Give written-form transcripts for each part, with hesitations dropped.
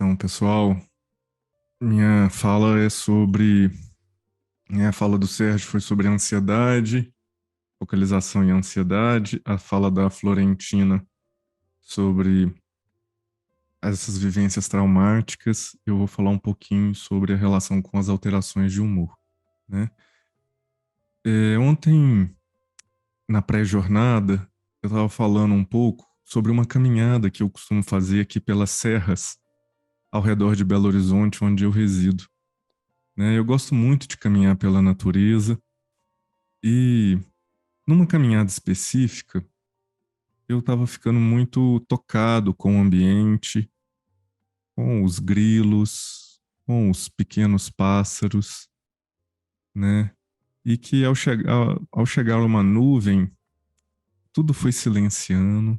Então, pessoal, minha fala é sobre. A fala do Sérgio foi sobre ansiedade, focalização em ansiedade. A fala da Florentina sobre essas vivências traumáticas. Eu vou falar um pouquinho sobre a relação com as alterações de humor, né? Ontem, na pré-jornada, eu estava falando um pouco sobre uma caminhada que eu costumo fazer aqui pelas serras ao redor de Belo Horizonte, onde eu resido, né? Eu gosto muito de caminhar pela natureza e numa caminhada específica, eu estava ficando muito tocado com o ambiente, com os grilos, com os pequenos pássaros, né? E que ao chegar uma nuvem, tudo foi silenciando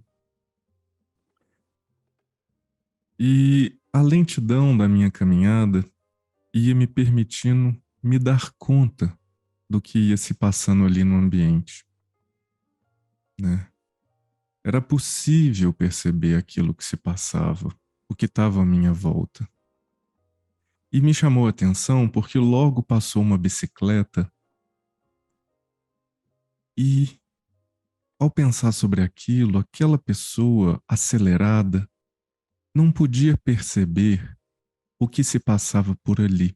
e a lentidão da minha caminhada ia me permitindo me dar conta do que ia se passando ali no ambiente, né? Era possível perceber aquilo que se passava, o que estava à minha volta. E me chamou a atenção porque logo passou uma bicicleta e, ao pensar sobre aquilo, aquela pessoa acelerada não podia perceber o que se passava por ali,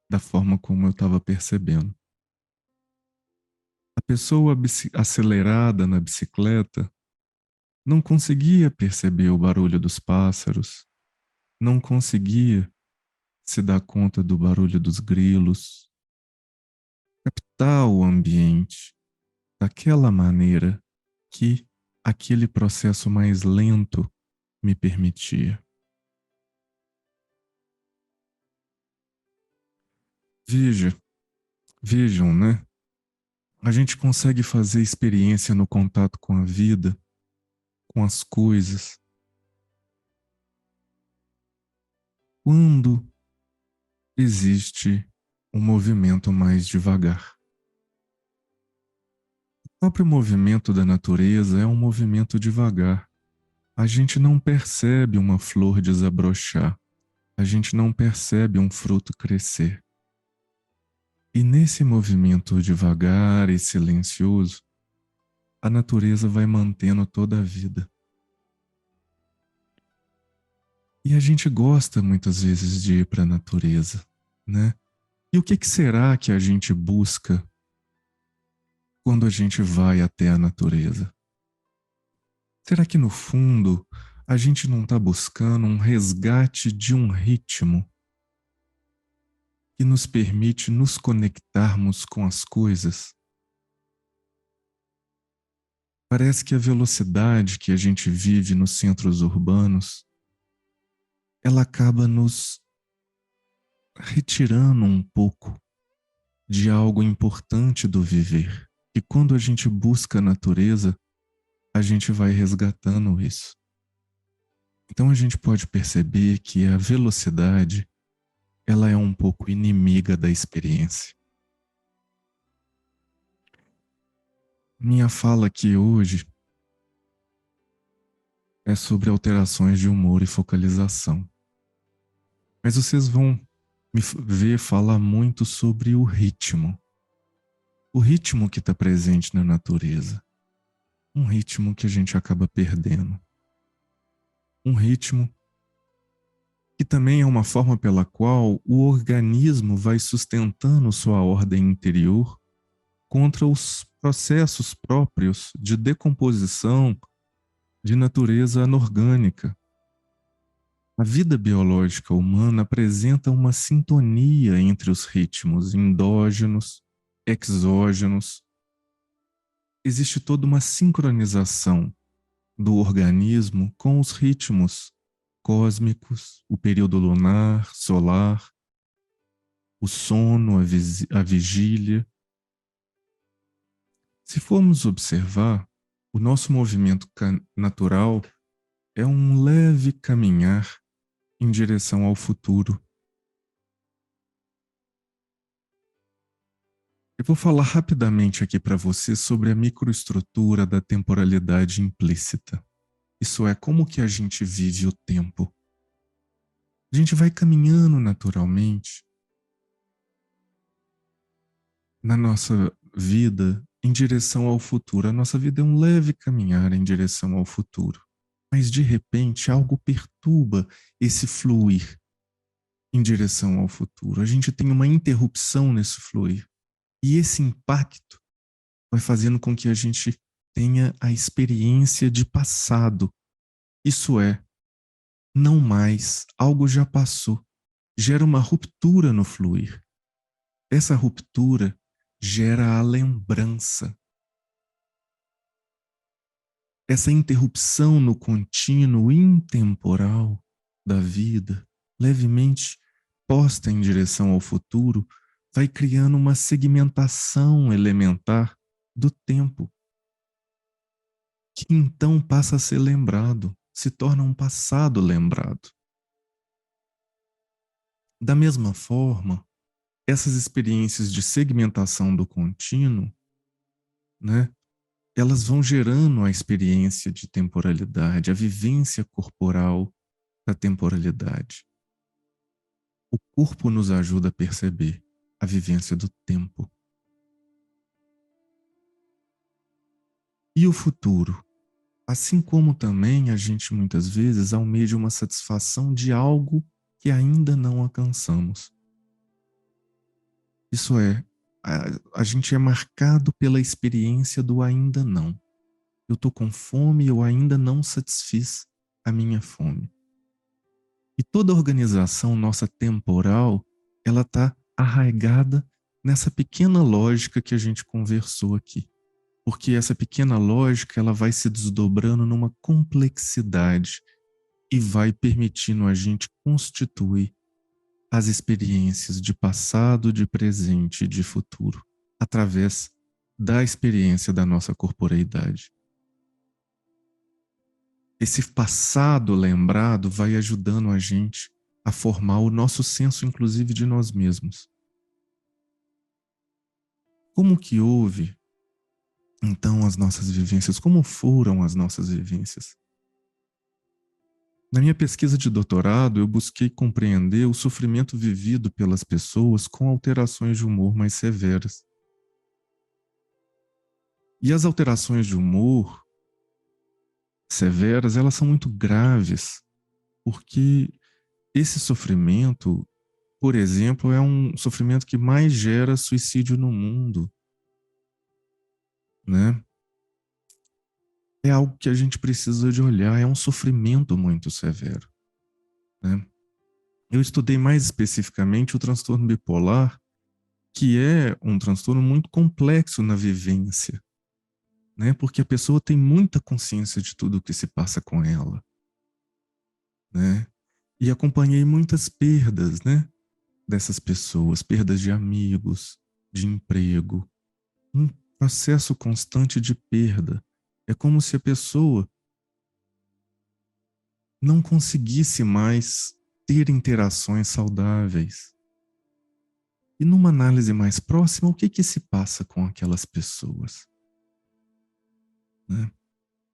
da forma como eu estava percebendo. A pessoa acelerada na bicicleta não conseguia perceber o barulho dos pássaros, não conseguia se dar conta do barulho dos grilos, captar o ambiente daquela maneira que aquele processo mais lento me permitia. Veja, vejam, né? A gente consegue fazer experiência no contato com a vida, com as coisas, quando existe um movimento mais devagar. O próprio movimento da natureza é um movimento devagar. A gente não percebe uma flor desabrochar, a gente não percebe um fruto crescer. E nesse movimento devagar e silencioso, a natureza vai mantendo toda a vida. E a gente gosta muitas vezes de ir para a natureza, né? E o que será que a gente busca quando a gente vai até a natureza? Será que no fundo a gente não está buscando um resgate de um ritmo que nos permite nos conectarmos com as coisas? Parece que a velocidade que a gente vive nos centros urbanos, ela acaba nos retirando um pouco de algo importante do viver. E quando a gente busca a natureza, a gente vai resgatando isso. Então a gente pode perceber que a velocidade, ela é um pouco inimiga da experiência. Minha fala aqui hoje é sobre alterações de humor e focalização. Mas vocês vão me ver falar muito sobre o ritmo. O ritmo que está presente na natureza. Um ritmo que a gente acaba perdendo. Um ritmo que também é uma forma pela qual o organismo vai sustentando sua ordem interior contra os processos próprios de decomposição de natureza anorgânica. A vida biológica humana apresenta uma sintonia entre os ritmos endógenos, exógenos. Existe toda uma sincronização do organismo com os ritmos cósmicos, o período lunar, solar, o sono, a vigília. Se formos observar, o nosso movimento natural é um leve caminhar em direção ao futuro. Eu vou falar rapidamente aqui para você sobre a microestrutura da temporalidade implícita. Isso é, como que a gente vive o tempo. A gente vai caminhando naturalmente na nossa vida em direção ao futuro. A nossa vida é um leve caminhar em direção ao futuro. Mas de repente algo perturba esse fluir em direção ao futuro. A gente tem uma interrupção nesse fluir. E esse impacto vai fazendo com que a gente tenha a experiência de passado. Isso é, não mais, algo já passou. Gera uma ruptura no fluir. Essa ruptura gera a lembrança. Essa interrupção no contínuo intemporal da vida, levemente posta em direção ao futuro, vai criando uma segmentação elementar do tempo, que então passa a ser lembrado, se torna um passado lembrado. Da mesma forma, essas experiências de segmentação do contínuo, né, elas vão gerando a experiência de temporalidade, a vivência corporal da temporalidade. O corpo nos ajuda a perceber a vivência do tempo. E o futuro? Assim como também a gente muitas vezes almeja uma satisfação de algo que ainda não alcançamos. Isso é, a gente é marcado pela experiência do ainda não. Eu estou com fome e eu ainda não satisfiz a minha fome. E toda organização nossa temporal, ela está arraigada nessa pequena lógica que a gente conversou aqui. Porque essa pequena lógica, ela vai se desdobrando numa complexidade e vai permitindo a gente constituir as experiências de passado, de presente e de futuro, através da experiência da nossa corporeidade. Esse passado lembrado vai ajudando a gente a formar o nosso senso, inclusive, de nós mesmos. Como que houve, então, as nossas vivências? Como foram as nossas vivências? Na minha pesquisa de doutorado, eu busquei compreender o sofrimento vivido pelas pessoas com alterações de humor mais severas. E as alterações de humor severas, elas são muito graves, porque esse sofrimento, por exemplo, é um sofrimento que mais gera suicídio no mundo, né? É algo que a gente precisa de olhar, é um sofrimento muito severo, né? Eu estudei mais especificamente o transtorno bipolar, que é um transtorno muito complexo na vivência, né? Porque a pessoa tem muita consciência de tudo o que se passa com ela, né? E acompanhei muitas perdas, né? Dessas pessoas, perdas de amigos, de emprego, um processo constante de perda. É como se a pessoa não conseguisse mais ter interações saudáveis. E numa análise mais próxima, o que que se passa com aquelas pessoas, né?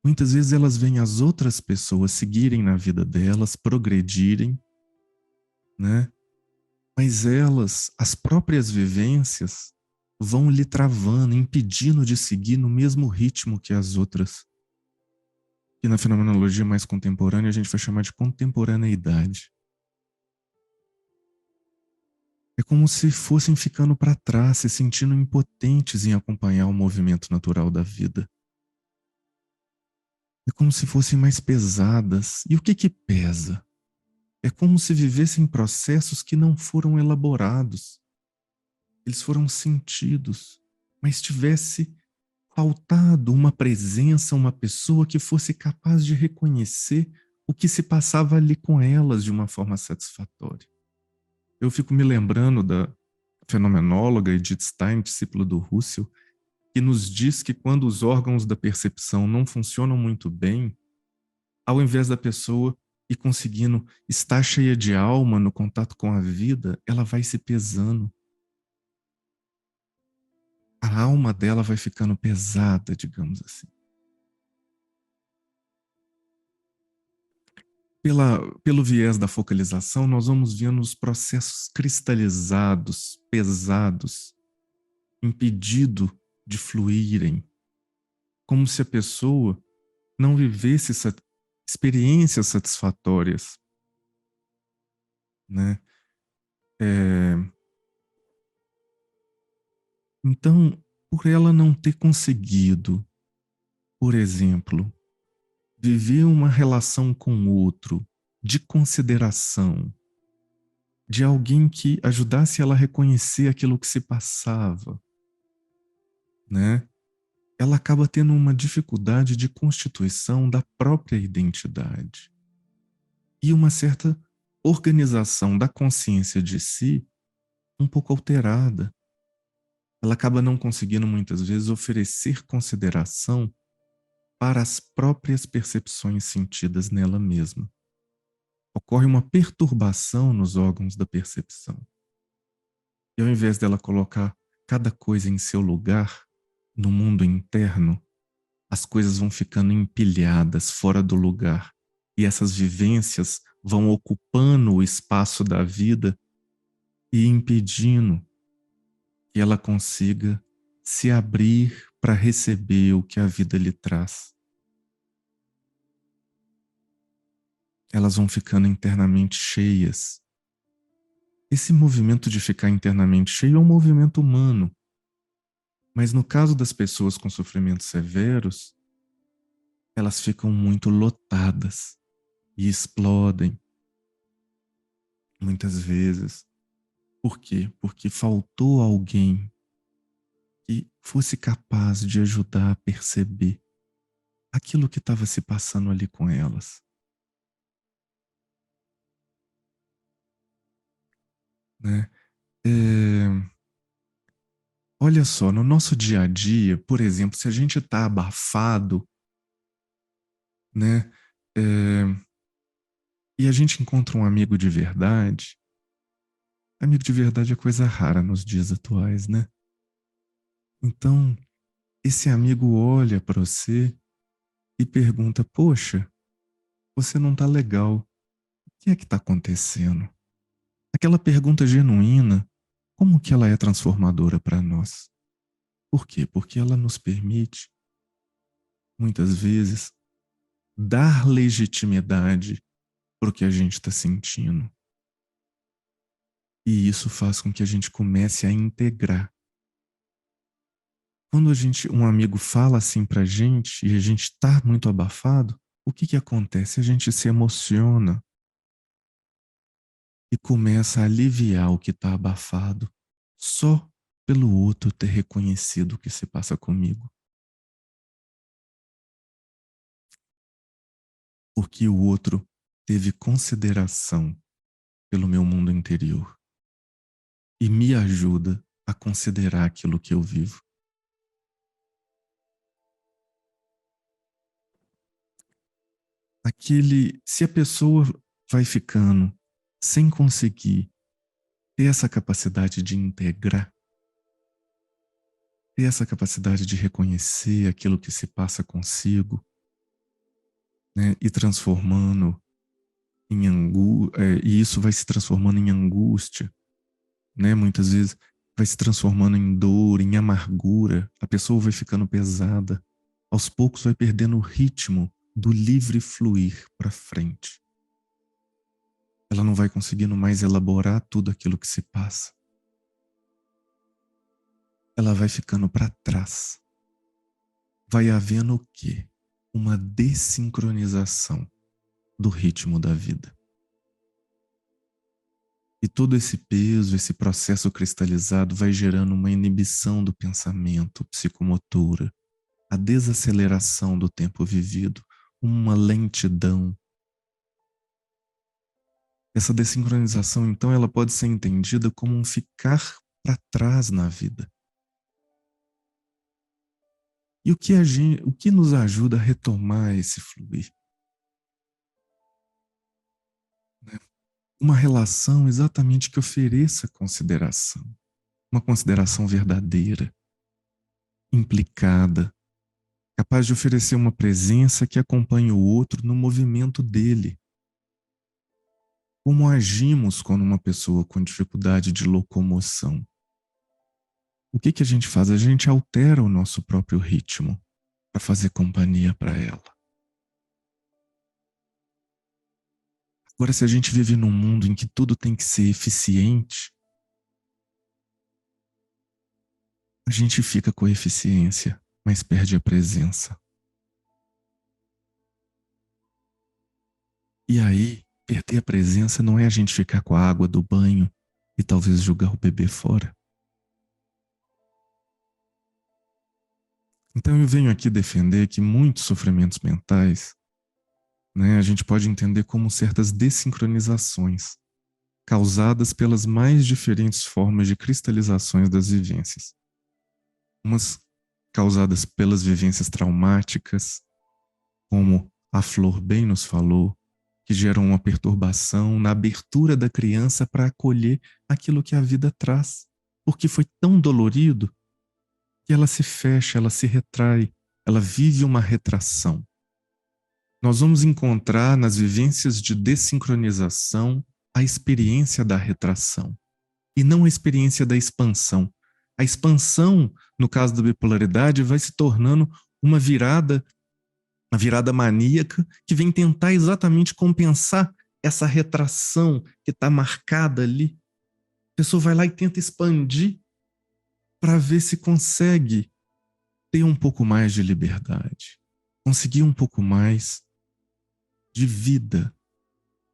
Muitas vezes elas veem as outras pessoas seguirem na vida delas, progredirem, né? Mas elas, as próprias vivências, vão lhe travando, impedindo de seguir no mesmo ritmo que as outras. Que na fenomenologia mais contemporânea a gente vai chamar de contemporaneidade. É como se fossem ficando para trás, se sentindo impotentes em acompanhar o movimento natural da vida. É como se fossem mais pesadas. E o que que pesa? É como se vivessem processos que não foram elaborados. Eles foram sentidos, mas tivesse faltado uma presença, uma pessoa que fosse capaz de reconhecer o que se passava ali com elas de uma forma satisfatória. Eu fico me lembrando da fenomenóloga Edith Stein, discípula do Russell, que nos diz que quando os órgãos da percepção não funcionam muito bem, ao invés da pessoa ir conseguindo estar cheia de alma no contato com a vida, ela vai se pesando. A alma dela vai ficando pesada, digamos assim. Pelo viés da focalização, nós vamos vendo os processos cristalizados, pesados, impedido de fluírem, como se a pessoa não vivesse experiências satisfatórias, né? Então, por ela não ter conseguido, por exemplo, viver uma relação com o outro de consideração, de alguém que ajudasse ela a reconhecer aquilo que se passava, né? Ela acaba tendo uma dificuldade de constituição da própria identidade e uma certa organização da consciência de si um pouco alterada. Ela acaba não conseguindo muitas vezes oferecer consideração para as próprias percepções sentidas nela mesma. Ocorre uma perturbação nos órgãos da percepção. E ao invés dela colocar cada coisa em seu lugar, no mundo interno, as coisas vão ficando empilhadas fora do lugar. E essas vivências vão ocupando o espaço da vida e impedindo que ela consiga se abrir para receber o que a vida lhe traz. Elas vão ficando internamente cheias. Esse movimento de ficar internamente cheio é um movimento humano. Mas no caso das pessoas com sofrimentos severos, elas ficam muito lotadas e explodem. Muitas vezes. Por quê? Porque faltou alguém que fosse capaz de ajudar a perceber aquilo que estava se passando ali com elas. Né? Olha só, no nosso dia a dia, por exemplo, se a gente está abafado, né? E a gente encontra um amigo de verdade. Amigo de verdade é coisa rara nos dias atuais, né? Então, esse amigo olha para você e pergunta: poxa, você não tá legal. O que é que está acontecendo? Aquela pergunta genuína, como que ela é transformadora para nós? Por quê? Porque ela nos permite, muitas vezes, dar legitimidade para o que a gente está sentindo. E isso faz com que a gente comece a integrar. Quando um amigo fala assim pra gente e a gente está muito abafado, o que que acontece? A gente se emociona e começa a aliviar o que está abafado só pelo outro ter reconhecido o que se passa comigo. Porque o outro teve consideração pelo meu mundo interior e me ajuda a considerar aquilo que eu vivo. Se a pessoa vai ficando sem conseguir ter essa capacidade de integrar, ter essa capacidade de reconhecer aquilo que se passa consigo, né, e transformando e isso vai se transformando em angústia, né? Muitas vezes vai se transformando em dor, em amargura, a pessoa vai ficando pesada, aos poucos vai perdendo o ritmo do livre fluir para frente. Ela não vai conseguindo mais elaborar tudo aquilo que se passa. Ela vai ficando para trás. Vai havendo o quê? Uma desincronização do ritmo da vida. E todo esse peso, esse processo cristalizado vai gerando uma inibição do pensamento, psicomotora, a desaceleração do tempo vivido, uma lentidão. Essa desincronização, então, ela pode ser entendida como um ficar para trás na vida. E o que nos ajuda a retomar esse fluir? Uma relação exatamente que ofereça consideração, uma consideração verdadeira, implicada, capaz de oferecer uma presença que acompanhe o outro no movimento dele, Como agimos quando uma pessoa com dificuldade de locomoção? O que que a gente faz? A gente altera o nosso próprio ritmo para fazer companhia para ela. Agora, se a gente vive num mundo em que tudo tem que ser eficiente, a gente fica com a eficiência, mas perde a presença. E aí, perder a presença não é a gente ficar com a água do banho e talvez jogar o bebê fora. Então eu venho aqui defender que muitos sofrimentos mentais, a gente pode entender como certas desincronizações causadas pelas mais diferentes formas de cristalizações das vivências. Umas causadas pelas vivências traumáticas, como a Flor bem nos falou, que geram uma perturbação na abertura da criança para acolher aquilo que a vida traz, porque foi tão dolorido que ela se fecha, ela se retrai, ela vive uma retração. Nós vamos encontrar nas vivências de desincronização a experiência da retração e não a experiência da expansão. A expansão, no caso da bipolaridade, vai se tornando uma virada maníaca que vem tentar exatamente compensar essa retração que está marcada ali. A pessoa vai lá e tenta expandir para ver se consegue ter um pouco mais de liberdade, conseguir um pouco mais de vida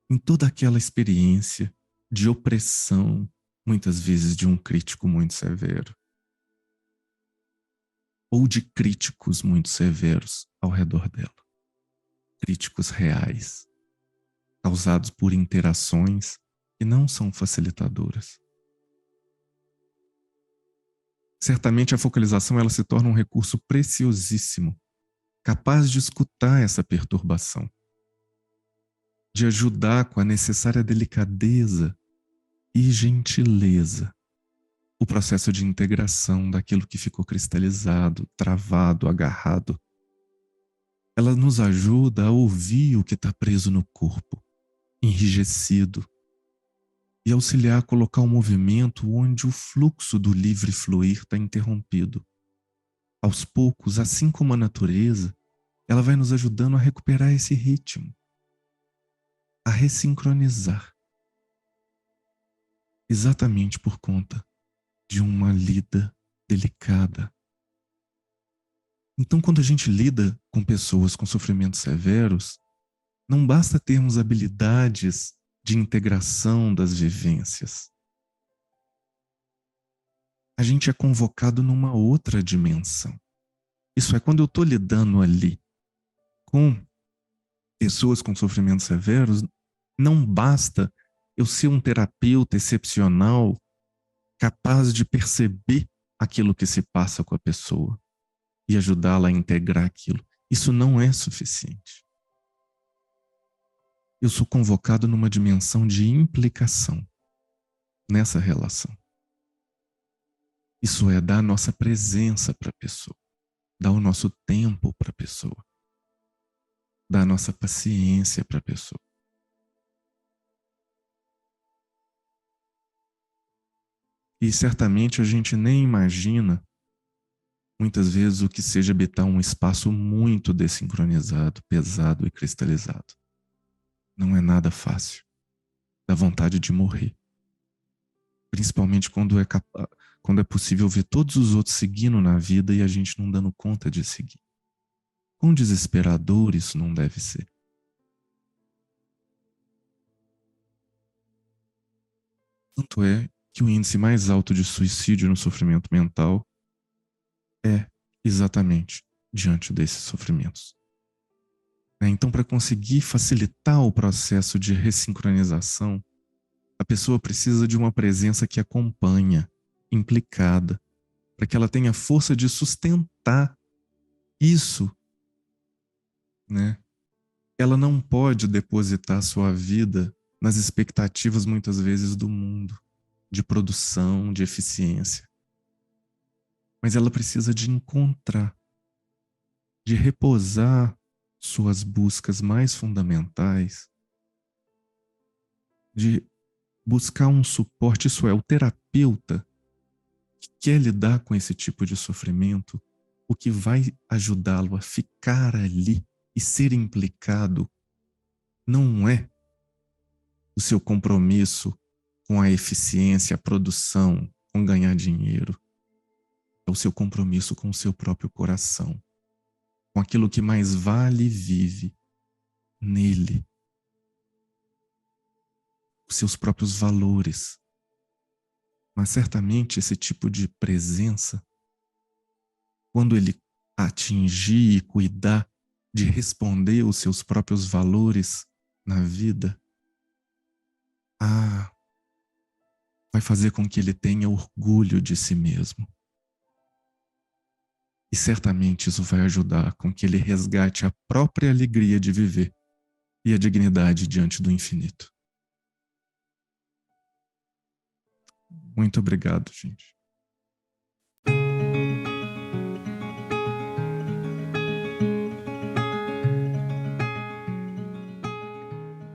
em toda aquela experiência de opressão, muitas vezes de um crítico muito severo, ou de críticos muito severos ao redor dela. Críticos reais, causados por interações que não são facilitadoras. Certamente a focalização ela se torna um recurso preciosíssimo, capaz de escutar essa perturbação, de ajudar com a necessária delicadeza e gentileza o processo de integração daquilo que ficou cristalizado, travado, agarrado. Ela nos ajuda a ouvir o que está preso no corpo, enrijecido, e auxiliar a colocar um movimento onde o fluxo do livre fluir está interrompido. Aos poucos, assim como a natureza, ela vai nos ajudando a recuperar esse ritmo, a ressincronizar, exatamente por conta de uma lida delicada. Então, quando a gente lida com pessoas com sofrimentos severos, não basta termos habilidades de integração das vivências. A gente é convocado numa outra dimensão. Isso é, quando eu estou lidando ali com pessoas com sofrimentos severos, não basta eu ser um terapeuta excepcional, capaz de perceber aquilo que se passa com a pessoa e ajudá-la a integrar aquilo. Isso não é suficiente. Eu sou convocado numa dimensão de implicação nessa relação. Isso é dar a nossa presença para a pessoa, dar o nosso tempo para a pessoa, dar a nossa paciência para a pessoa. E certamente a gente nem imagina, muitas vezes, o que seja habitar um espaço muito desincronizado, pesado e cristalizado. Não é nada fácil. Dá vontade de morrer. Principalmente quando é possível ver todos os outros seguindo na vida e a gente não dando conta de seguir. Quão desesperador isso não deve ser. Tanto é que o índice mais alto de suicídio no sofrimento mental é exatamente diante desses sofrimentos. Então, para conseguir facilitar o processo de ressincronização, a pessoa precisa de uma presença que acompanha, implicada, para que ela tenha força de sustentar isso, Ela não pode depositar sua vida nas expectativas, muitas vezes, do mundo, de produção, de eficiência. Mas ela precisa de encontrar, de repousar suas buscas mais fundamentais de buscar um suporte, isso é, o terapeuta que quer lidar com esse tipo de sofrimento, o que vai ajudá-lo a ficar ali e ser implicado não é o seu compromisso com a eficiência, a produção, com ganhar dinheiro. É o seu compromisso com o seu próprio coração, com aquilo que mais vale e vive nele, os seus próprios valores. Mas certamente esse tipo de presença, quando ele atingir e cuidar de responder os seus próprios valores na vida, vai fazer com que ele tenha orgulho de si mesmo. E certamente isso vai ajudar com que ele resgate a própria alegria de viver e a dignidade diante do infinito. Muito obrigado, gente.